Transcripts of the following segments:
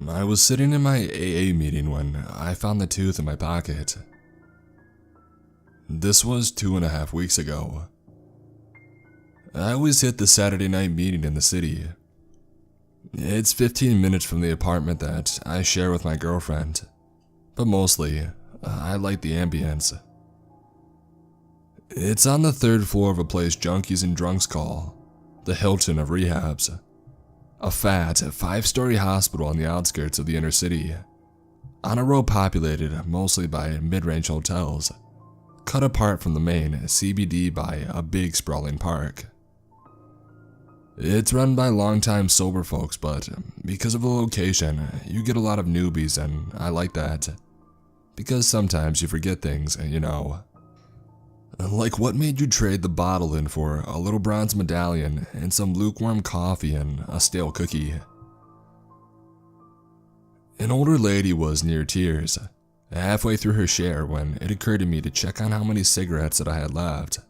I was sitting in my AA meeting when I found the tooth in my pocket. This was 2.5 weeks ago. I always hit the Saturday night meeting in the city. It's 15 minutes from the apartment that I share with my girlfriend, but mostly, I like the ambience. It's on the 3rd floor of a place junkies and drunks call the Hilton of rehabs. A fat, 5-story hospital on the outskirts of the inner city, on a row populated mostly by mid-range hotels, cut apart from the main CBD by a big sprawling park. It's run by longtime sober folks, but because of the location, you get a lot of newbies, and I like that. Because sometimes you forget things, you know. Like what made you trade the bottle in for a little bronze medallion and some lukewarm coffee and a stale cookie? An older lady was near tears, halfway through her share when it occurred to me to check on how many cigarettes that I had left.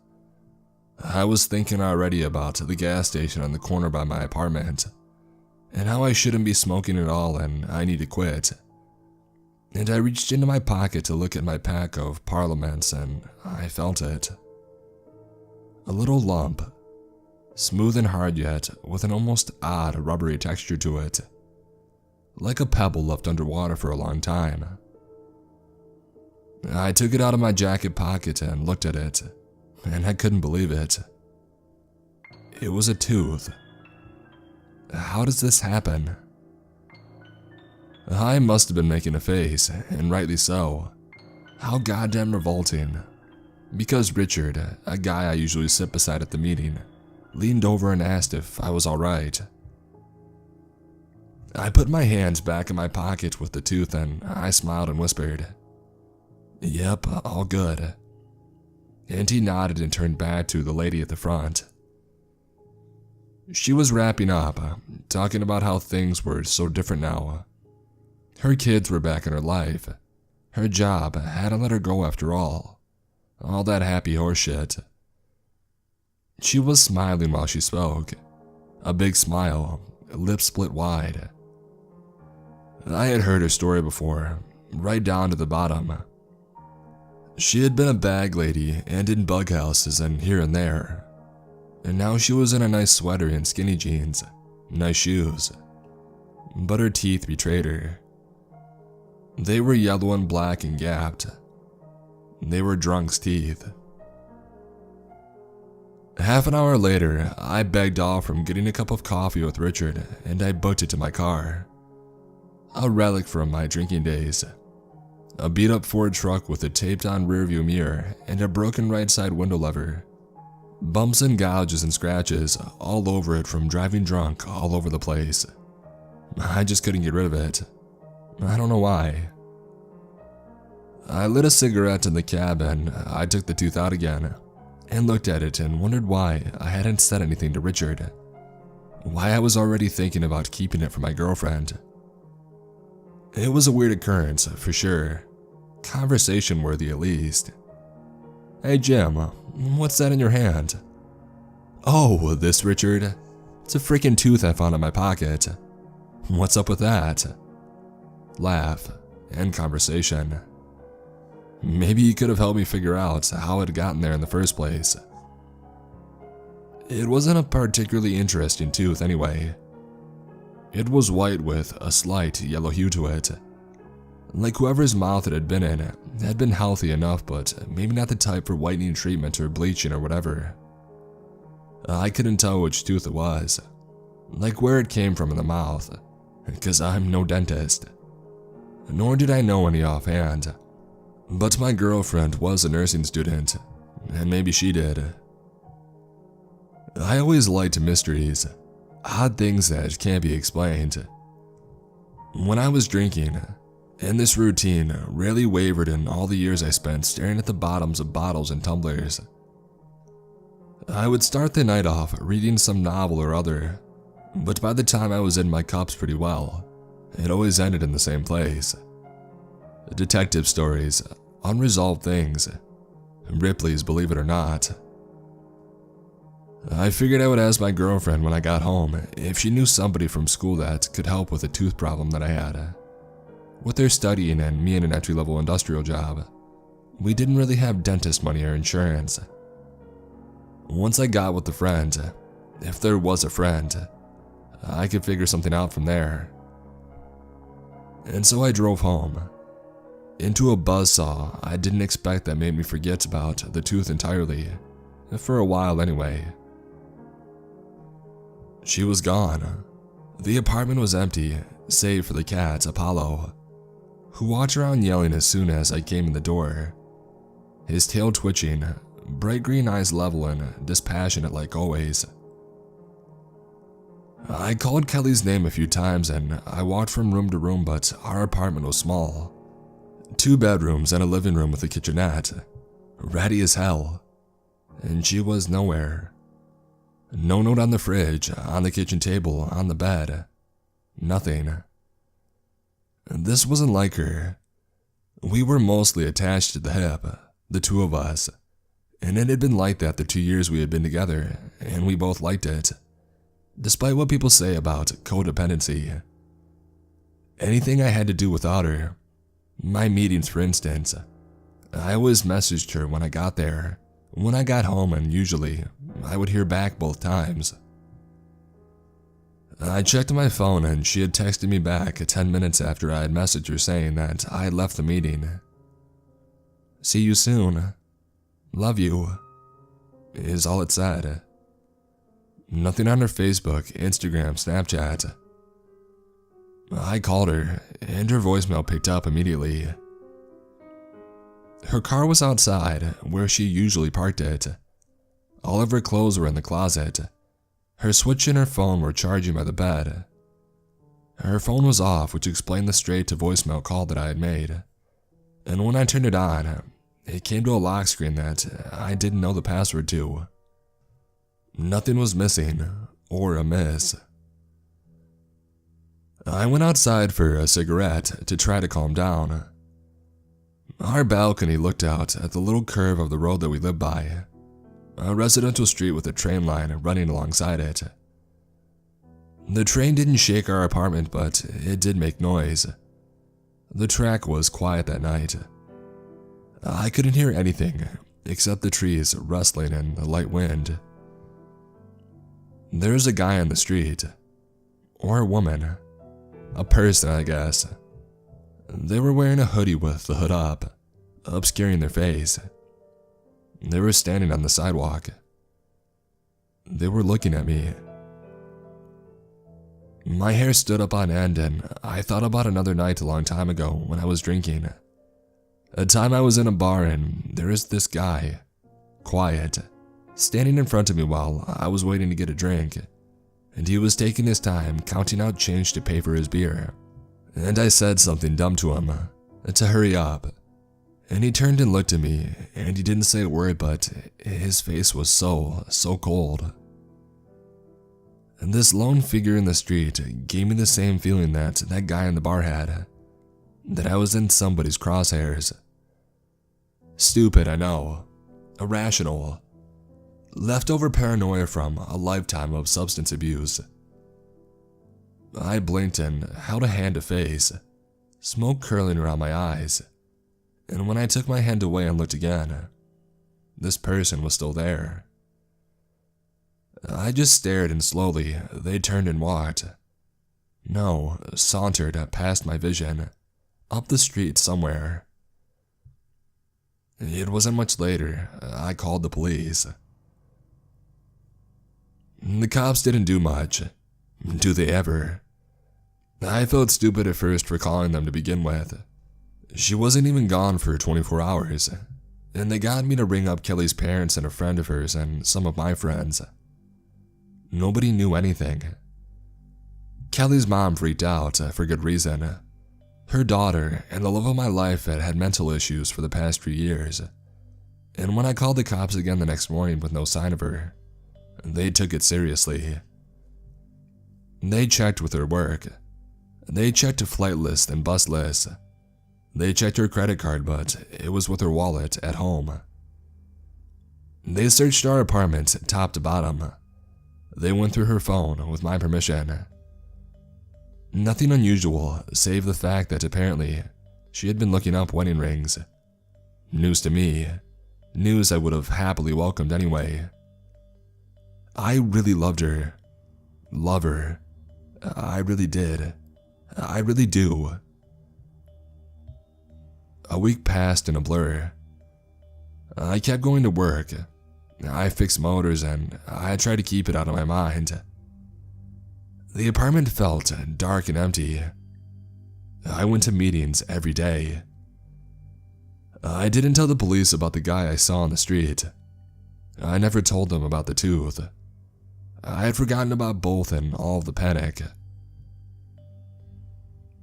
I was thinking already about the gas station on the corner by my apartment, and how I shouldn't be smoking at all and I need to quit. And I reached into my pocket to look at my pack of Parliaments, and I felt it. A little lump, smooth and hard yet with an almost odd rubbery texture to it, like a pebble left underwater for a long time. I took it out of my jacket pocket and looked at it, and I couldn't believe it. It was a tooth. How does this happen? I must have been making a face, and rightly so. How goddamn revolting. Because Richard, a guy I usually sit beside at the meeting, leaned over and asked if I was alright. I put my hands back in my pocket with the tooth and I smiled and whispered, "Yep, all good." And he nodded and turned back to the lady at the front. She was wrapping up, talking about how things were so different now. Her kids were back in her life. Her job hadn't let her go after all. All that happy horseshit. She was smiling while she spoke. A big smile, lips split wide. I had heard her story before, right down to the bottom. She had been a bag lady and in bug houses and here and there. And now she was in a nice sweater and skinny jeans, nice shoes. But her teeth betrayed her. They were yellow and black and gapped. They were drunk's teeth. Half an hour later, I begged off from getting a cup of coffee with Richard and I booked it to my car. A relic from my drinking days. A beat-up Ford truck with a taped-on rearview mirror and a broken right-side window lever. Bumps and gouges and scratches all over it from driving drunk all over the place. I just couldn't get rid of it. I don't know why. I lit a cigarette in the cab and I took the tooth out again and looked at it and wondered why I hadn't said anything to Richard. Why I was already thinking about keeping it for my girlfriend. It was a weird occurrence, for sure. Conversation worthy at least. "Hey Jim, what's that in your hand?" "Oh, this, Richard? It's a freaking tooth I found in my pocket. What's up with that?" Laugh and conversation. Maybe he could have helped me figure out how it had gotten there in the first place. It wasn't a particularly interesting tooth anyway. It was white with a slight yellow hue to it. Like whoever's mouth it had been in had been healthy enough, but maybe not the type for whitening treatment or bleaching or whatever. I couldn't tell which tooth it was, like where it came from in the mouth, because I'm no dentist. Nor did I know any offhand. But my girlfriend was a nursing student, and maybe she did. I always liked mysteries, odd things that can't be explained. When I was drinking, and this routine rarely wavered in all the years I spent staring at the bottoms of bottles and tumblers, I would start the night off reading some novel or other, but by the time I was in my cups pretty well, it always ended in the same place. Detective stories, unresolved things, Ripley's Believe It or Not. I figured I would ask my girlfriend when I got home if she knew somebody from school that could help with a tooth problem that I had. With her studying and me in an entry-level industrial job, we didn't really have dentist money or insurance. Once I got with the friend, if there was a friend, I could figure something out from there. And so I drove home, into a buzzsaw I didn't expect that made me forget about the tooth entirely, for a while anyway. She was gone. The apartment was empty, save for the cat, Apollo, who walked around yelling as soon as I came in the door, his tail twitching, bright green eyes level and dispassionate like always. I called Kelly's name a few times and I walked from room to room, but our apartment was small. 2 bedrooms and a living room with a kitchenette, ratty as hell, and she was nowhere. No note on the fridge, on the kitchen table, on the bed, nothing. This wasn't like her. We were mostly attached to the hip, the 2 of us, and it had been like that the 2 years we had been together, and we both liked it, despite what people say about codependency. Anything I had to do without her, my meetings for instance, I always messaged her when I got there, when I got home, and usually I would hear back both times. I checked my phone and she had texted me back 10 minutes after I had messaged her saying that I had left the meeting. "See you soon. Love you," is all it said. Nothing on her Facebook, Instagram, Snapchat. I called her and her voicemail picked up immediately. Her car was outside where she usually parked it. All of her clothes were in the closet. Her Switch and her phone were charging by the bed. Her phone was off, which explained the straight to voicemail call that I had made. And when I turned it on, it came to a lock screen that I didn't know the password to. Nothing was missing or amiss. I went outside for a cigarette to try to calm down. Our balcony looked out at the little curve of the road that we lived by, a residential street with a train line running alongside it. The train didn't shake our apartment, but it did make noise. The track was quiet that night. I couldn't hear anything except the trees rustling and the light wind. There's a guy on the street, or a woman, a person I guess. They were wearing a hoodie with the hood up, obscuring their face. They were standing on the sidewalk. They were looking at me. My hair stood up on end and I thought about another night a long time ago when I was drinking. A time I was in a bar and there was this guy, quiet, standing in front of me while I was waiting to get a drink, and he was taking his time counting out change to pay for his beer. And I said something dumb to him, to hurry up. And he turned and looked at me, and he didn't say a word, but his face was so cold. And this lone figure in the street gave me the same feeling that that guy in the bar had, that I was in somebody's crosshairs. Stupid, I know. Irrational. Leftover paranoia from a lifetime of substance abuse. I blinked and held a hand to face, smoke curling around my eyes. And when I took my hand away and looked again, this person was still there. I just stared and slowly they turned and walked. No, sauntered past my vision, up the street somewhere. It wasn't much later, I called the police. The cops didn't do much. Do they ever? I felt stupid at first for calling them to begin with. She wasn't even gone for 24 hours, and they got me to ring up Kelly's parents and a friend of hers and some of my friends. Nobody knew anything. Kelly's mom freaked out for good reason. Her daughter and the love of my life had mental issues for the past few years, and when I called the cops again the next morning with no sign of her, they took it seriously. They checked with her work. They checked a flight list and bus list. They checked her credit card, but it was with her wallet at home. They searched our apartment top to bottom. They went through her phone with my permission. Nothing unusual, save the fact that apparently she had been looking up wedding rings. News to me. News I would have happily welcomed anyway. I really loved her. Love her. I really did. I really do. A week passed in a blur. I kept going to work. I fixed motors and I tried to keep it out of my mind. The apartment felt dark and empty. I went to meetings every day. I didn't tell the police about the guy I saw on the street. I never told them about the tooth. I had forgotten about both in all of the panic.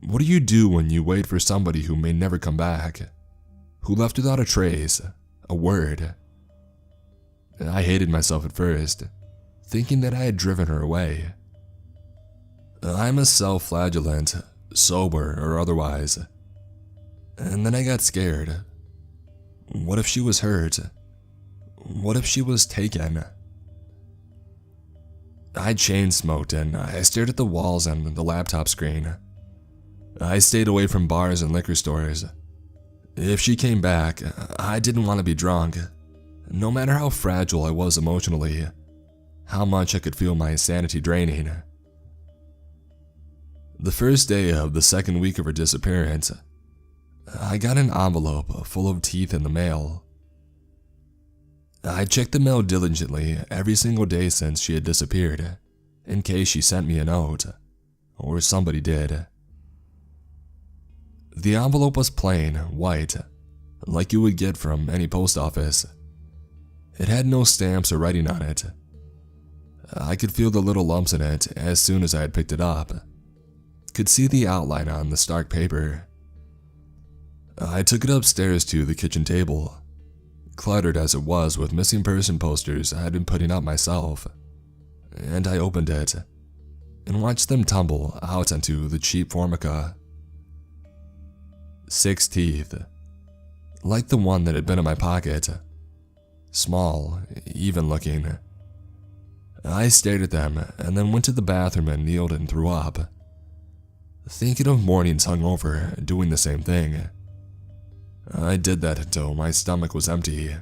What do you do when you wait for somebody who may never come back? Who left without a trace, a word? I hated myself at first, thinking that I had driven her away. I'm a self-flagellant, sober or otherwise. And then I got scared. What if she was hurt? What if she was taken? I chain smoked and I stared at the walls and the laptop screen. I stayed away from bars and liquor stores. If she came back, I didn't want to be drunk. No matter how fragile I was emotionally, how much I could feel my sanity draining. The first day of the second week of her disappearance, I got an envelope full of teeth in the mail. I checked the mail diligently every single day since she had disappeared, in case she sent me a note, or somebody did. The envelope was plain, white, like you would get from any post office. It had no stamps or writing on it. I could feel the little lumps in it as soon as I had picked it up. Could see the outline on the stark paper. I took it upstairs to the kitchen table, cluttered as it was with missing person posters I had been putting up myself, and I opened it and watched them tumble out onto the cheap formica. 6 teeth, like the one that had been in my pocket. Small, even looking. I stared at them and then went to the bathroom and kneeled and threw up. Thinking of mornings hungover, doing the same thing. I did that until my stomach was empty.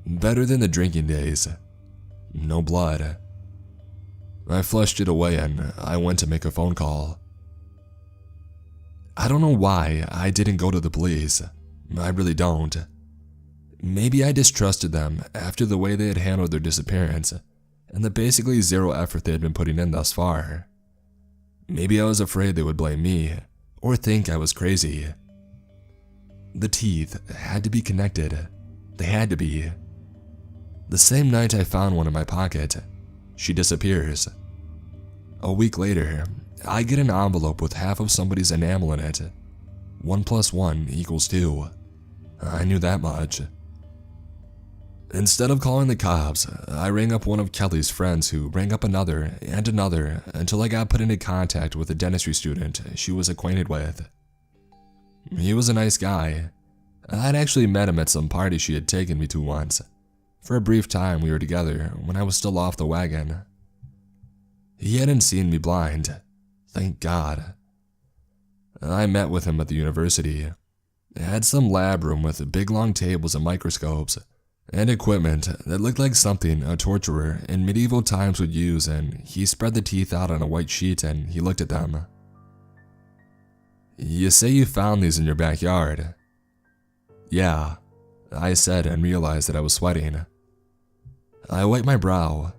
Better than the drinking days. No blood. I flushed it away and I went to make a phone call. I don't know why I didn't go to the police. I really don't. Maybe I distrusted them after the way they had handled their disappearance and the basically zero effort they had been putting in thus far. Maybe I was afraid they would blame me or think I was crazy. The teeth had to be connected. They had to be. The same night I found one in my pocket, she disappears. A week later, I get an envelope with half of somebody's enamel in it. 1 + 1 = 2. I knew that much. Instead of calling the cops, I rang up one of Kelly's friends who rang up another and another until I got put into contact with a dentistry student she was acquainted with. He was a nice guy. I'd actually met him at some party she had taken me to once. For a brief time we were together when I was still off the wagon. He hadn't seen me blind. Thank God. I met with him at the university. It had some lab room with big long tables and microscopes, and equipment that looked like something a torturer in medieval times would use, and he spread the teeth out on a white sheet and he looked at them. "You say you found these in your backyard?" "Yeah," I said and realized that I was sweating. I wiped my brow,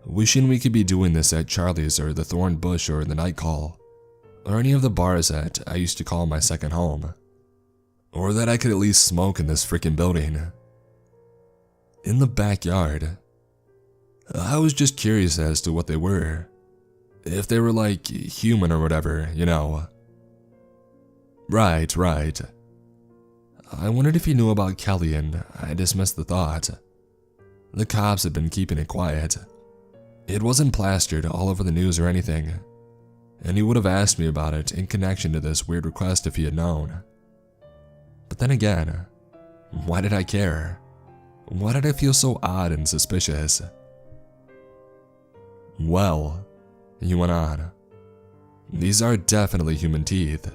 wishing we could be doing this at Charlie's or the Thorn Bush or the Night Call, or any of the bars that I used to call my second home. Or that I could at least smoke in this freaking building. In the backyard. I was just curious as to what they were. If they were like human or whatever, you know. Right. I wondered if he knew about Kelly and I dismissed the thought. The cops had been keeping it quiet. It wasn't plastered all over the news or anything, and he would have asked me about it in connection to this weird request if he had known. But then again, why did I care? Why did I feel so odd and suspicious? Well, he went on, these are definitely human teeth.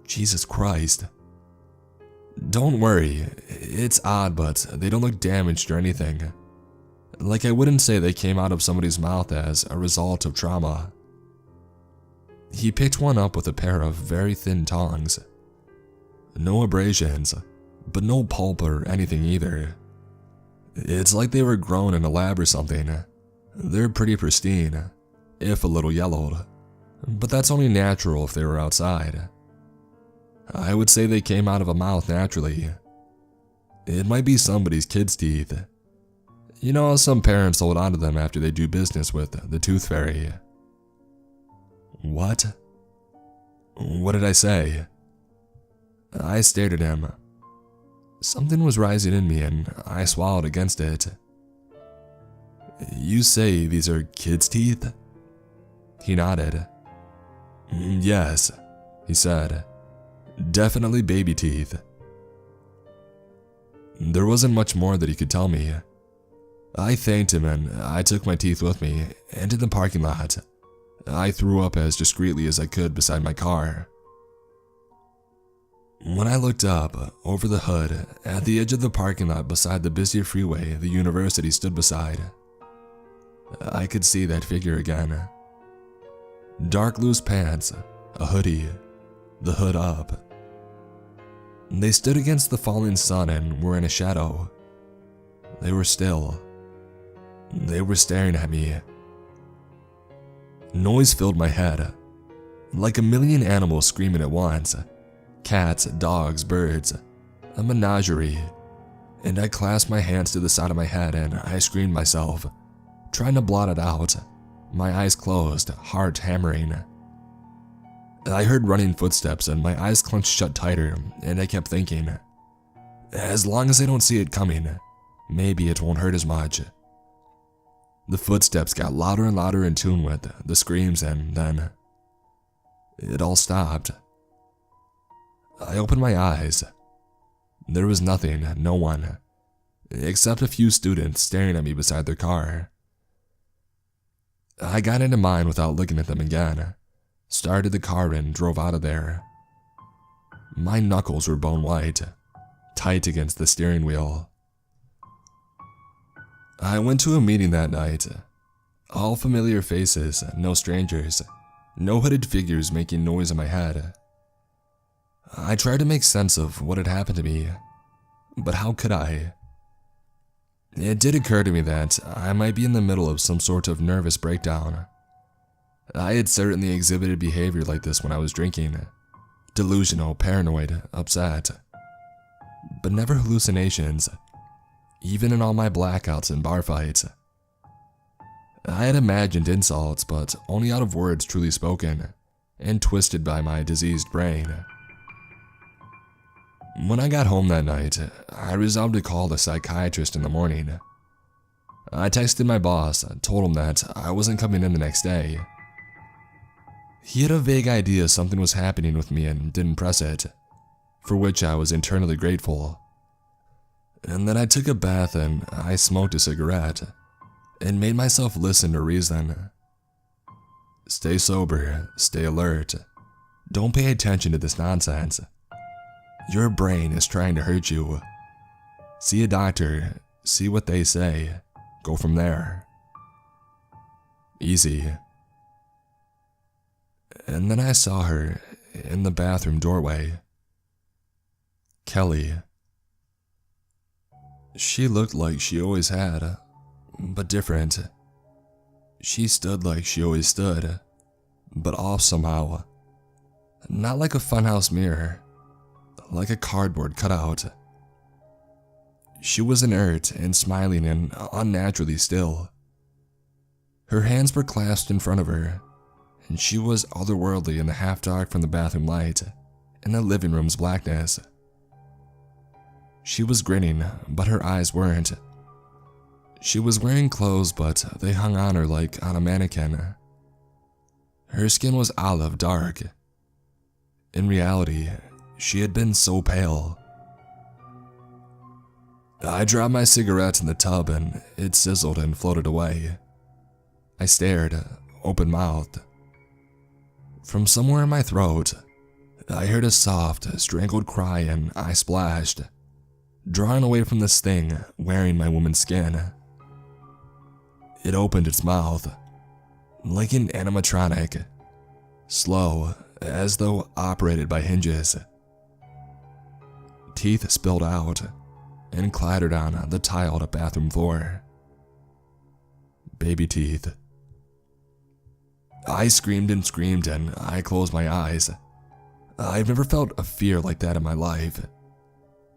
Jesus Christ. Don't worry, it's odd, but they don't look damaged or anything. Like, I wouldn't say they came out of somebody's mouth as a result of trauma. He picked one up with a pair of very thin tongs. No abrasions, but no pulp or anything either. It's like they were grown in a lab or something. They're pretty pristine, if a little yellowed, but that's only natural if they were outside. I would say they came out of a mouth naturally. It might be somebody's kid's teeth. You know how some parents hold onto them after they do business with the tooth fairy. What? What did I say? I stared at him. Something was rising in me and I swallowed against it. You say these are kids' teeth? He nodded. Yes, he said. Definitely baby teeth. There wasn't much more that he could tell me. I thanked him and I took my teeth with me, and in the parking lot, I threw up as discreetly as I could beside my car. When I looked up, over the hood, at the edge of the parking lot beside the busy freeway the university stood beside, I could see that figure again. Dark loose pants, a hoodie, the hood up. They stood against the falling sun and were in a shadow. They were still. They were staring at me. Noise filled my head, like a million animals screaming at once. Cats, dogs, birds, a menagerie. And I clasped my hands to the side of my head and I screamed myself, trying to blot it out, my eyes closed, heart hammering. I heard running footsteps and my eyes clenched shut tighter, and I kept thinking, as long as I don't see it coming, maybe it won't hurt as much. The footsteps got louder and louder in tune with the screams, and then it all stopped. I opened my eyes. There was nothing, no one, except a few students staring at me beside their car. I got into mine without looking at them again, started the car and drove out of there. My knuckles were bone white, tight against the steering wheel. I went to a meeting that night. All familiar faces, no strangers, no hooded figures making noise in my head. I tried to make sense of what had happened to me, but how could I? It did occur to me that I might be in the middle of some sort of nervous breakdown. I had certainly exhibited behavior like this when I was drinking. Delusional, paranoid, upset. But never hallucinations, even in all my blackouts and bar fights. I had imagined insults, but only out of words truly spoken, and twisted by my diseased brain. When I got home that night, I resolved to call the psychiatrist in the morning. I texted my boss, told him that I wasn't coming in the next day. He had a vague idea something was happening with me and didn't press it, for which I was internally grateful. And then I took a bath and I smoked a cigarette, and made myself listen to reason. Stay sober, stay alert. Don't pay attention to this nonsense. Your brain is trying to hurt you. See a doctor, see what they say, go from there. Easy. And then I saw her in the bathroom doorway. Kelly. She looked like she always had, but different. She stood like she always stood, but off somehow. Not like a funhouse mirror, like a cardboard cutout. She was inert and smiling and unnaturally still. Her hands were clasped in front of her, and she was otherworldly in the half-dark from the bathroom light and the living room's blackness. She was grinning, but her eyes weren't. She was wearing clothes, but they hung on her like on a mannequin. Her skin was olive dark. In reality, she had been so pale. I dropped my cigarette in the tub and it sizzled and floated away. I stared, open-mouthed. From somewhere in my throat, I heard a soft, strangled cry and I splashed, drawing away from this thing wearing my woman's skin. It opened its mouth, like an animatronic, slow, as though operated by hinges. Teeth spilled out and clattered on the tiled bathroom floor. Baby teeth. I screamed and screamed and I closed my eyes. I've never felt a fear like that in my life.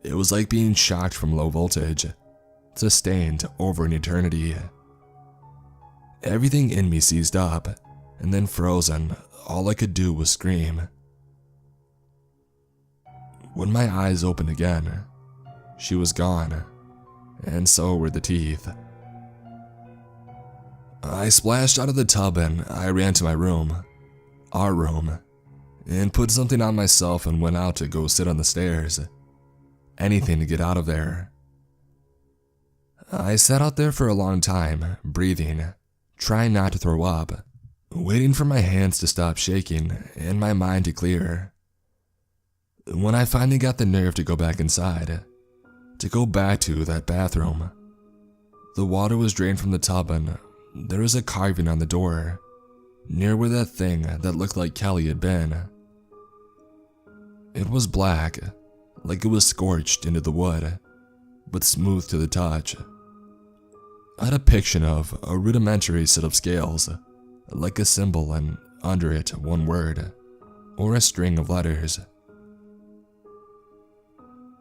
It was like being shocked from low voltage, sustained over an eternity. Everything in me seized up, and then frozen, all I could do was scream. When my eyes opened again, she was gone, and so were the teeth. I splashed out of the tub and I ran to my room, our room, and put something on myself and went out to go sit on the stairs. Anything to get out of there. I sat out there for a long time, breathing, trying not to throw up, waiting for my hands to stop shaking and my mind to clear. When I finally got the nerve to go back inside, to go back to that bathroom, the water was drained from the tub and there was a carving on the door, near where that thing that looked like Kelly had been. It was black, like it was scorched into the wood, but smooth to the touch. I had a depiction of a rudimentary set of scales, like a symbol and under it one word, or a string of letters.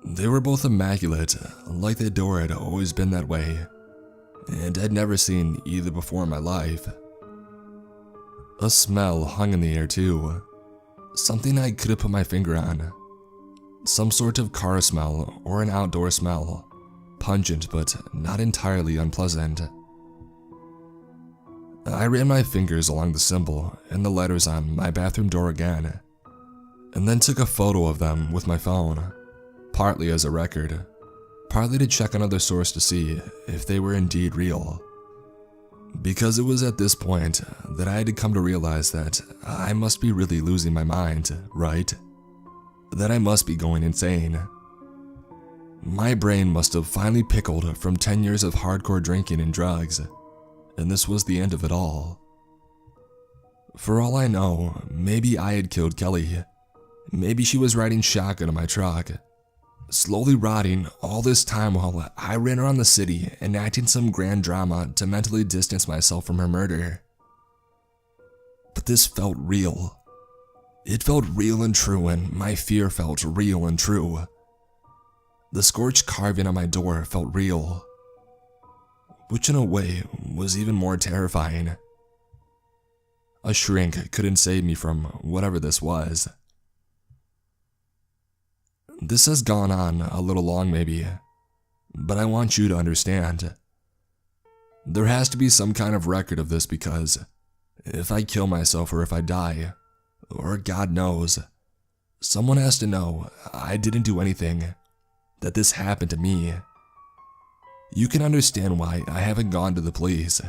They were both immaculate, like the door had always been that way, and I'd never seen either before in my life. A smell hung in the air too, something I couldn't put my finger on. Some sort of car smell or an outdoor smell, pungent but not entirely unpleasant. I ran my fingers along the symbol and the letters on my bathroom door again, and then took a photo of them with my phone, partly as a record, partly to check another source to see if they were indeed real. Because it was at this point that I had to come to realize that I must be really losing my mind, right? That I must be going insane. My brain must have finally pickled from 10 years of hardcore drinking and drugs, and this was the end of it all. For all I know, maybe I had killed Kelly. Maybe she was riding shotgun in my truck, slowly rotting all this time while I ran around the city enacting some grand drama to mentally distance myself from her murder. But this felt real. It felt real and true, and my fear felt real and true. The scorched carving on my door felt real, which in a way was even more terrifying. A shrink couldn't save me from whatever this was. This has gone on a little long maybe, but I want you to understand. There has to be some kind of record of this, because if I kill myself or if I die, or God knows, someone has to know I didn't do anything, that this happened to me. You can understand why I haven't gone to the police.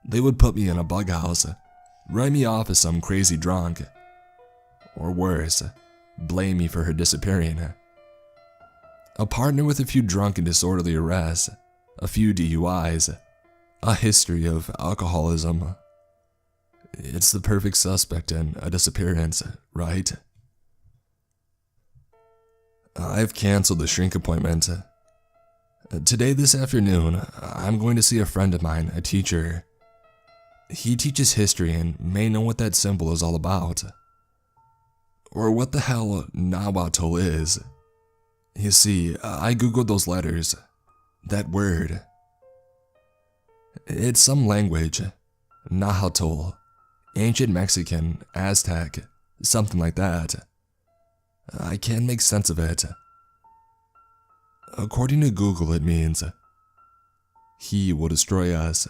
They would put me in a bug house, write me off as some crazy drunk, or worse, blame me for her disappearing. A partner with a few drunk and disorderly arrests, a few DUIs, a history of alcoholism. It's the perfect suspect in a disappearance, right? I've canceled the shrink appointment. Today, this afternoon, I'm going to see a friend of mine, a teacher. He teaches history and may know what that symbol is all about. Or what the hell Nahuatl is. You see, I googled those letters, that word. It's some language, Nahuatl, ancient Mexican, Aztec, something like that. I can't make sense of it. According to Google, it means, he will destroy us.